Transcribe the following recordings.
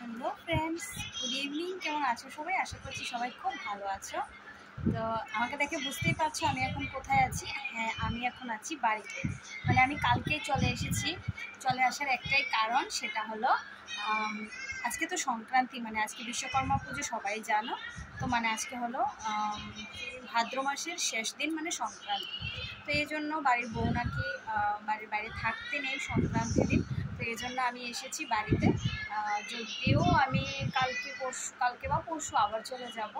Hello friends, good evening. কেমন আছো সবাই? আশা করছি সবাই খুব ভালো আছো। তো আমাকে দেখে বুঝতেই পারছো আমি এখন কোথায় আছি। হ্যাঁ, আমি এখন আছি বাড়িতে। মানে আমি কালকেই চলে এসেছি। চলে আসার একটাই কারণ, সেটা হলো আজকে তো সংক্রান্তি, মানে আজকে বিশ্বকর্মা পুজো, সবাই জানো। তো মানে আজকে হলো ভাদ্র মাসের শেষ দিন, মানে সংক্রান্তি। তো এই জন্য বাড়ির বউ নাকি বাড়ির বাইরে থাকতে নেই সংক্রান্তি দিন। তো এই জন্য আমি এসেছি বাড়িতে। যদিও আমি কালকে বা পরশু আবার চলে যাব।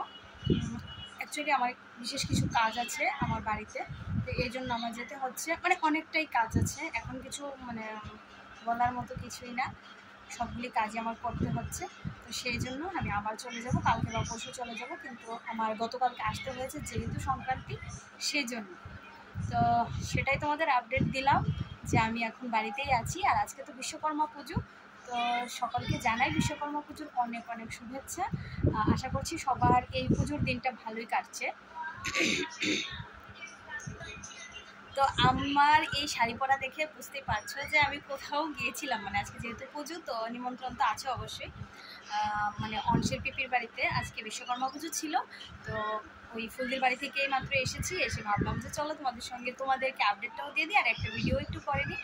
অ্যাকচুয়ালি আমার বিশেষ কিছু কাজ আছে আমার বাড়িতে, তো এই জন্য আমার যেতে হচ্ছে। মানে অনেকটাই কাজ আছে, এখন কিছু মানে বলার মতো কিছুই না, সবগুলি কাজই আমার করতে হচ্ছে। তো সেই জন্য আমি আবার চলে যাব, কালকে বা পরশু চলে যাব। কিন্তু আমার গতকালকে আসতে হয়েছে যেহেতু সংক্রান্তি, সেই জন্য। তো সেটাই তোমাদের আপডেট দিলাম যে আমি এখন বাড়িতেই আছি। আর আজকে তো বিশ্বকর্মা পুজো, তো সকলকে জানাই বিশ্বকর্মা পুজোর অনেক অনেক শুভেচ্ছা। আশা করছি সবার এই পুজোর দিনটা ভালোই কাটছে। তো আমার এই শাড়ি পরা দেখে বুঝতেই পারছো যে আমি কোথাও গিয়েছিলাম। মানে আজকে যেহেতু পুজো, তো নিমন্ত্রণ তো আছে অবশ্যই। মানে অংশের পিপির বাড়িতে আজকে বিশ্বকর্মা পুজো ছিল। তো ওই ফুলদের বাড়ি থেকেই মাত্র এসেছি, এসে ভাবলাম যে চলো তোমাদেরকে আপডেটটাও দিয়ে দিই, আর একটা ভিডিও একটু করে নিই।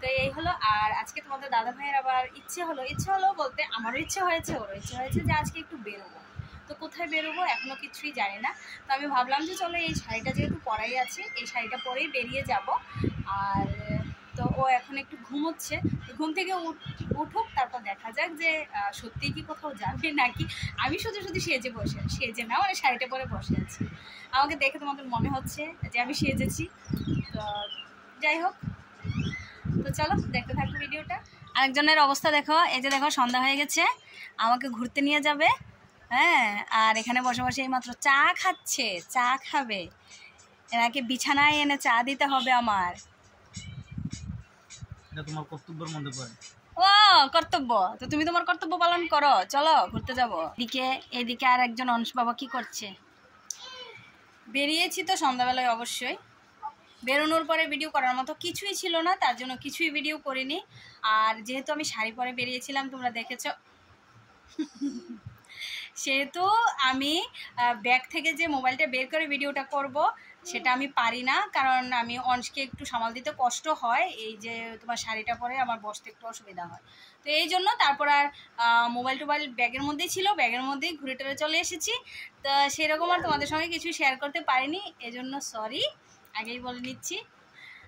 তো এই হলো। আর আজকে তোমাদের দাদা ভাইয়ের আবার ইচ্ছে হলো বলতে আমারও ইচ্ছে হয়েছে, ওরও ইচ্ছে হয়েছে যে আজকে একটু বেরোবো। তো কোথায় বেরোবো এখনও কিছুই জানি না। তো আমি ভাবলাম যে চলো এই শাড়িটা যেহেতু পরাই আছে, এই শাড়িটা পরেই বেরিয়ে যাব। আর তো ও এখন একটু ঘুমোচ্ছে, ঘুম থেকে উঠুক, তারপর দেখা যাক যে সত্যিই কি কোথাও যাবে নাকি আমি শুধু সেজে না, মানে শাড়িটা পরে বসে আছি। আমাকে দেখে তোমাদের মনে হচ্ছে যে আমি সেজেছি। তো যাই হোক, তো চলো দেখতে থাকো ভিডিওটা। আরেকজনের অবস্থা দেখো, এই যে দেখো সন্ধ্যা হয়ে গেছে, আমাকে ঘুরতে নিয়ে যাবে। হ্যাঁ, আর এখানে বসে বসে এইমাত্র চা খাচ্ছে, চা খাবে। এনাকে বিছানায় এনে চা দিতে হবে আমার। এটা তোমার কর্তব্যের মধ্যে পড়ে। ও কর্তব্য, তো তুমি তোমার কর্তব্য পালন করো। চলো ঘুরতে যাবো। এদিকে আর একজন অংশ বাবা কি করছে? বেরিয়েছি তো সন্ধ্যাবেলায়, অবশ্যই বেরোনোর পরে ভিডিও করার মতো কিছুই ছিল না, তার জন্য কিছুই ভিডিও করিনি। আর যেহেতু আমি শাড়ি পরে বেরিয়েছিলাম, তোমরা দেখেছো, সেহেতু আমি ব্যাগ থেকে যে মোবাইলটা বের করে ভিডিওটা করব সেটা আমি পারি না, কারণ আমি অংশকে একটু সামাল দিতে কষ্ট হয়। এই যে তোমার শাড়িটা পরে আমার বসতে একটু অসুবিধা হয়। তো এই জন্য তারপর আর মোবাইল ব্যাগের মধ্যেই ছিল, ব্যাগের মধ্যেই ঘুরে টুরে চলে এসেছি। তো সেরকম আর তোমাদের সঙ্গে কিছু শেয়ার করতে পারিনি, এজন্য সরি, আগেই বলে নিচ্ছি।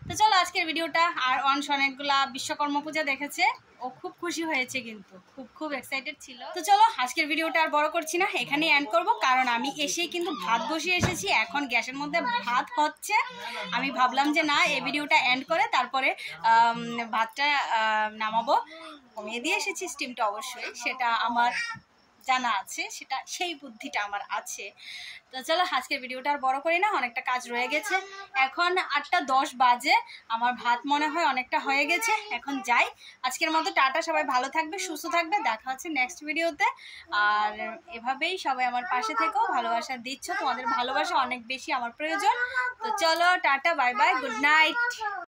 তো চলো আজকের ভিডিওটা। আর অনেকগুলা বিশ্বকর্মা পূজা দেখেছে, ও খুব খুশি হয়েছে, কিন্তু খুব এক্সাইটেড ছিল। তো চলো আজকের ভিডিওটা আর বড় করছি না, এখানেই এন্ড করব, কারণ আমি এসেই কিন্তু ভাত বসিয়ে এসেছি। এখন গ্যাসের মধ্যে ভাত হচ্ছে। আমি ভাবলাম যে না, এই ভিডিওটা এন্ড করে তারপরে ভাতটা নামাবো। কমিয়ে দিয়ে এসেছি স্টিমটা, অবশ্যই সেটা আমার জানা আছে, সেই বুদ্ধিটা আমার আছে। তো চলো আজকের ভিডিওটা আর বড় করি না, অনেকটা কাজ রয়ে গেছে। এখন 8:10 বাজে, আমার ভাত মনে হয় অনেকটা হয়ে গেছে, এখন যাই। আজকের মতো টাটা, সবাই ভালো থাকবে, সুস্থ থাকবে, দেখা হচ্ছে নেক্সট ভিডিওতে। আর এভাবেই সবাই আমার পাশে থেকো, ভালোবাসা দিচ্ছ, তোমাদের ভালোবাসা অনেক বেশি আমার প্রয়োজন। তো চলো tata, bye bye, good night.